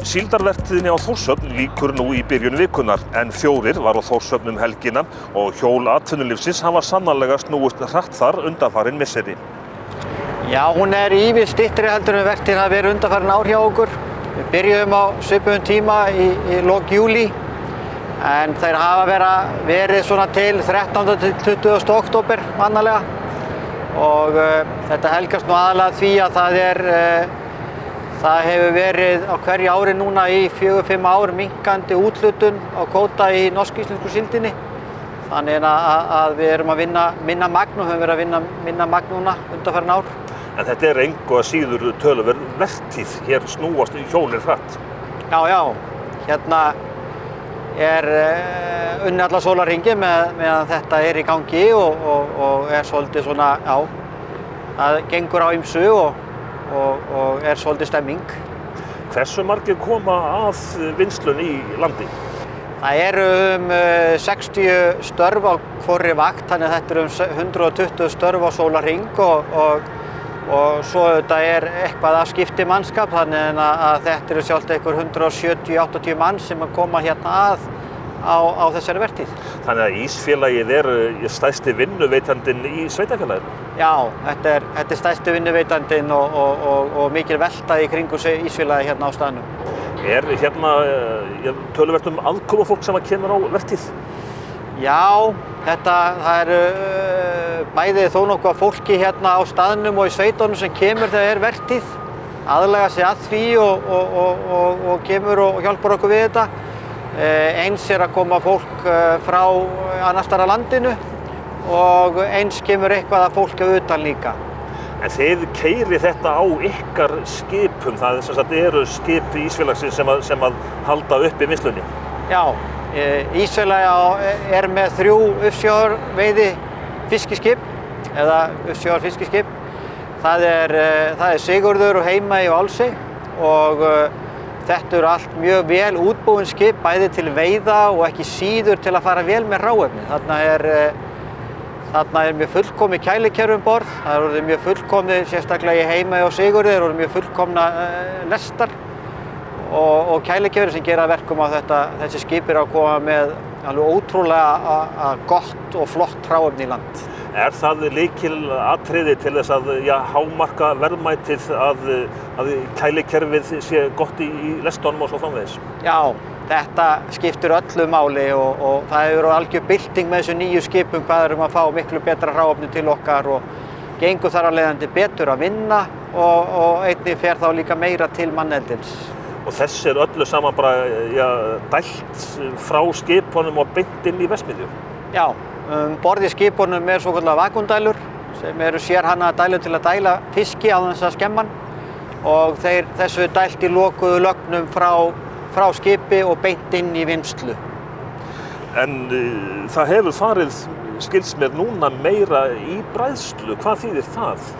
Síldarvertíðinni á Þórshöfn lýkur nú í byrjun vikunnar en þjóðir var á Þórshöfn helgina og hjól atvinnulífsins hafa sannarlega snúist hratt þar undanfarin misseri. Já, hún ívið styttri heldur en vertíðin hafi verið undanfarin ár hjá okkur. Við byrjuðum á svipuðum tíma í lok júlí en þeir hafa verið svona til 13. til 20. október vanalega og þetta helgast nú aðalega því að það hefur verið á hverju ári núna í 4-5 ár minnkandi úthlutun á kvóta í norsk-íslensku síldinni. Þannig að við erum að vinna minna magn og höfum verið að vinna minna magn núna undanfarin ár. En þetta engu að síður töluverð vertíð, hér snúast hjólin hratt. Já, hérna unnið alla sólarhringinn meðan þetta í gangi og svolítið svona, já, það gengur á ýmsu og svolítið stemming. Hversu margir koma að vinnslunni í landi? Það 60 störf á hvorri vakt, þannig að þetta 120 störf á sólarhring og svo þetta eitthvað af skiptimannskap, þannig að þetta sjálft einhver 170-80 mann sem koma hérna að á þessari vertíð. Þannig að Ísfélagið stærsti vinnuveitandinn í sveitarfélaginu? Já, þetta stærsti vinnuveitandinn og mikil velta í kringum Ísfélagið hérna á staðnum. Hérna töluvert aðkomufólk sem kemur á vertíð? Já, það bæði þó nokkuð fólki hérna á staðnum og í sveitunum sem kemur þegar vertíð, aðlaga sig að því og kemur og hjálpar okkur við þetta. Eins að koma fólk frá annars staðar af landinu og eins kemur eitthvað af fólki utan líka. En þið keyrið þetta á ykkar skipum, það eru skip Ísfélagsins sem að halda uppi vinnslunni? Já, Ísfélagið með 3 uppsjávarveiði fiskiskip eða uppsjávarfiskiskip. Það Sigurður og Heimey og Álfsey og þetta eru allt mjög vel útbúin skip, bæði til veiða og ekki síður til að fara vel með hráefni. Þarna mjög fullkomið kælikerfi um borð. Það eru mjög fullkomið, sérstaklega í Heimey og Sigurði, eru mjög fullkomna lestar og kælikerfi sem gera verkum á þessi skip að koma með alveg ótrúlega gott og flott hráefni í land. Það lykilatriði til þess að hámarka verðmætið að kælikerfið sé gott í lestunum og svo framvegis? Já, þetta skiptir öllu máli og það hefur algjör bylting með þessu nýju skipum hvað að fá miklu betra hráefni til okkar og gengur þar af leiðandi betur að vinna og einnig fer þá líka meira til manneldins. Og þessi öllu saman bara dælt frá skipunum og beint inn í verksmiðju? Já. Borð í skipunum svokallaðar vakúndælur sem eru sérhannaðar dælur til að dæla fiski á þess að skemma hann og þessu dælt í lokuðu lögnum frá skipi og beint inn í vinnslu. En það hefur farið, skilst mér núna, meira í bræðslu. Hvað þýðir það?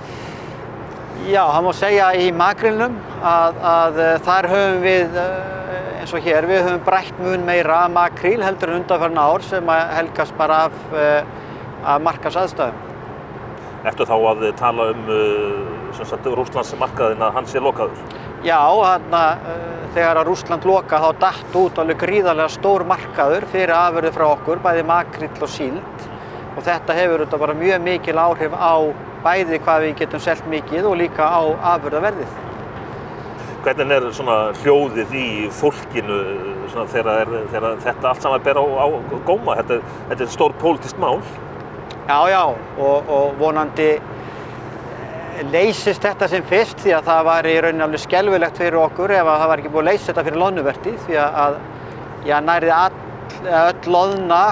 Já, það má segja í makrílnum að þar höfum við eins og hér, við höfum brætt mun meira makríl heldur en undanfarin ár sem helgast bara af markaðsaðstæðum. Ertu þá að tala Rússlandsmarkaðinn að hann sé lokaður? Já, þegar að Rússland loka þá datt út alveg gríðarlega stór markaður fyrir afurðir frá okkur, bæði makríll og síld og þetta hefur bara mjög mikil áhrif á bæði hvað við getum selt mikið og líka á afurðaverðið. Hvernig svona hljóðið í fólkinu þegar þetta allt saman ber á góma? Þetta stór pólitískt mál. Já, og vonandi leysist þetta sem fyrst því að það var í rauninni alveg skelfilegt fyrir okkur ef það var ekki búið að leysa þetta fyrir loðnuvertíð því að nærri öll loðna,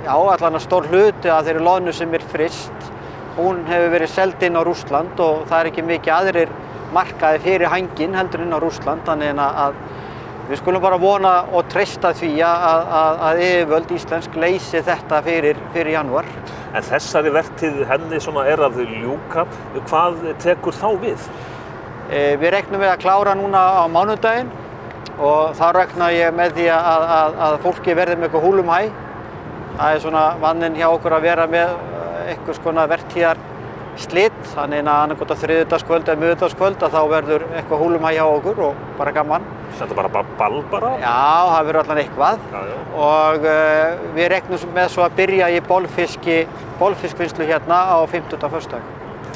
allan stór hluti af þeirri loðnu sem fryst, hún hefur verið seld inn á Rússland og það ekki mikið aðrir markaði fyrir hanginn heldur inn á Rússland, þannig að við skulum bara vona og treysta því að yfirvöld íslensk leysi þetta fyrir janúar. En þessari vertíð henni að ljúka, hvað tekur þá við? Við reiknum við að klára núna á mánudaginn og þá reikna ég með því að fólki verði með eitthvað húlumhæ. Það vanninn hjá okkur að vera með einhvers konar vertíðar slit, þannig að annarkvort á þriðjudagskvöld eða miðvikudagskvöld að þá verður eitthvað húlumhæ hjá okkur og bara gaman. Þetta bara ball bara? Já, það verður allan eitthvað. Og við reiknum með svo að byrja í bolfiskvinnslu hérna á 50. föstudag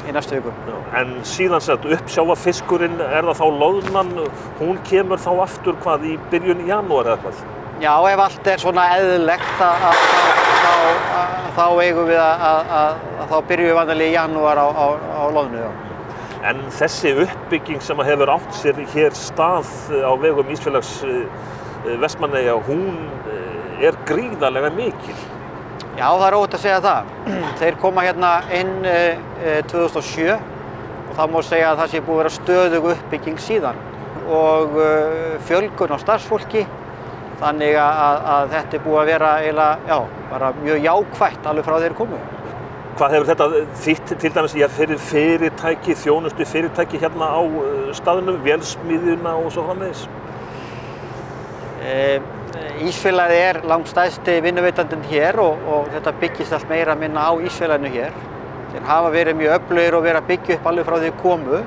í næstu viku. En síðan uppsjávarfiskurinn, er það þá loðnan, hún kemur þá aftur hvað í byrjun janúar eða hvað? Já, ef allt er svona eðlilegt þá eigum við að þá byrjum við vanalega í janúar á loðnu. En þessi uppbygging sem hefur átt sér hér stað á vegum Ísfélags Vestmannaeyja, hún er gríðarlega mikil. Já, það er óhætt að segja það. Þeir koma hérna inn 2007 og það má segja að það sé búið að vera stöðug uppbygging síðan og fjölgun á starfsfólki, þannig að þetta er búið að vera eiginlega, bara mjög jákvætt alveg frá þeir komu. Hvað hefur þetta þýtt til dæmis fyrir fyrirtæki, þjónustu fyrirtæki hérna á staðnum, vélsmiðjuna og svo framvegis? Ísfélagið er langstærsti vinnuveitandinn hér og þetta byggist allt meira minna á Ísfélaginu hér. Þeir hafa verið mjög öflugir og verið að byggja upp alveg frá því komu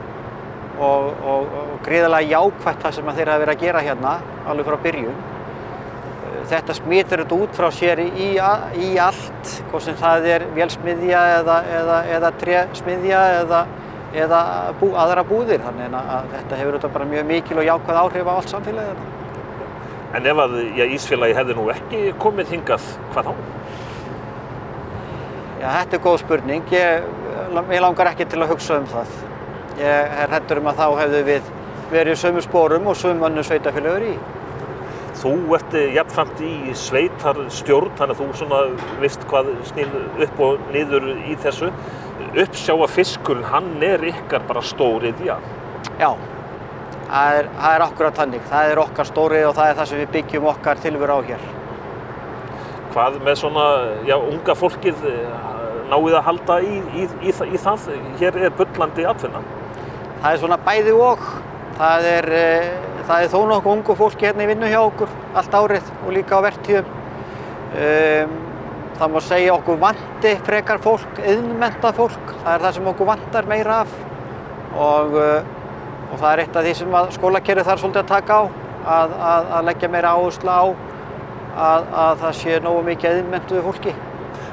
og gríðarlega jákvætt það sem þeir hafa verið að gera hérna alveg frá byrjun. Þetta smýtur þetta út frá sér í allt, hvort sem það er vélsmiðja eða trésmiðja eða aðra búðir. Þannig að þetta hefur þetta bara mjög mikil og jákvæð áhrif á allt samfélagið. En ef að Ísfélagi hefði nú ekki komið hingað, hvað þá? Já, þetta er góð spurning. Mér langar ekki til að hugsa það. Ég er hræddur að þá hefðu við verið í sömu sporum og sömu önnur sveitarfélögur í. Þú ert jafnframt í sveitarstjórn, þannig að þú svona veist hvað snýr upp og niður í þessu. Uppsjávarfiskurinn, hann er ykkar bara stóriðja. Já. Það er akkurat þannig. Það er okkar stórið og það er það sem við byggjum okkar tilveru á hér. Hvað með svona, unga fólkið, náið að halda í það? Hér er bullandi atvinna. Það er svona bæði og. Það er þó nokkuð ungu fólki hérna í vinnu hjá okkur allt árið og líka á vertíðum. Það má segja okkur vanti frekar fólk, iðnmenntað fólk. Það er það sem okkur vantar meira af. Og það er eitt af því sem skólakerfið þarf svolítið að taka á, að leggja meira áherslu á að það sé nógu mikið iðnmenntuðu fólki.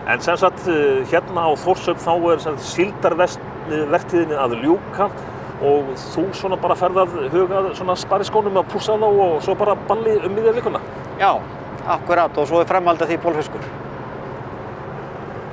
En sem sagt, hérna á Þórshöfn þá er síldarvertíðinni að ljúka og þú svona bara ferð að huga svona spariskónum að pússa þá og svo bara balli miðja vikuna? Já, akkurat, og svo er framhald af því bolfiskur.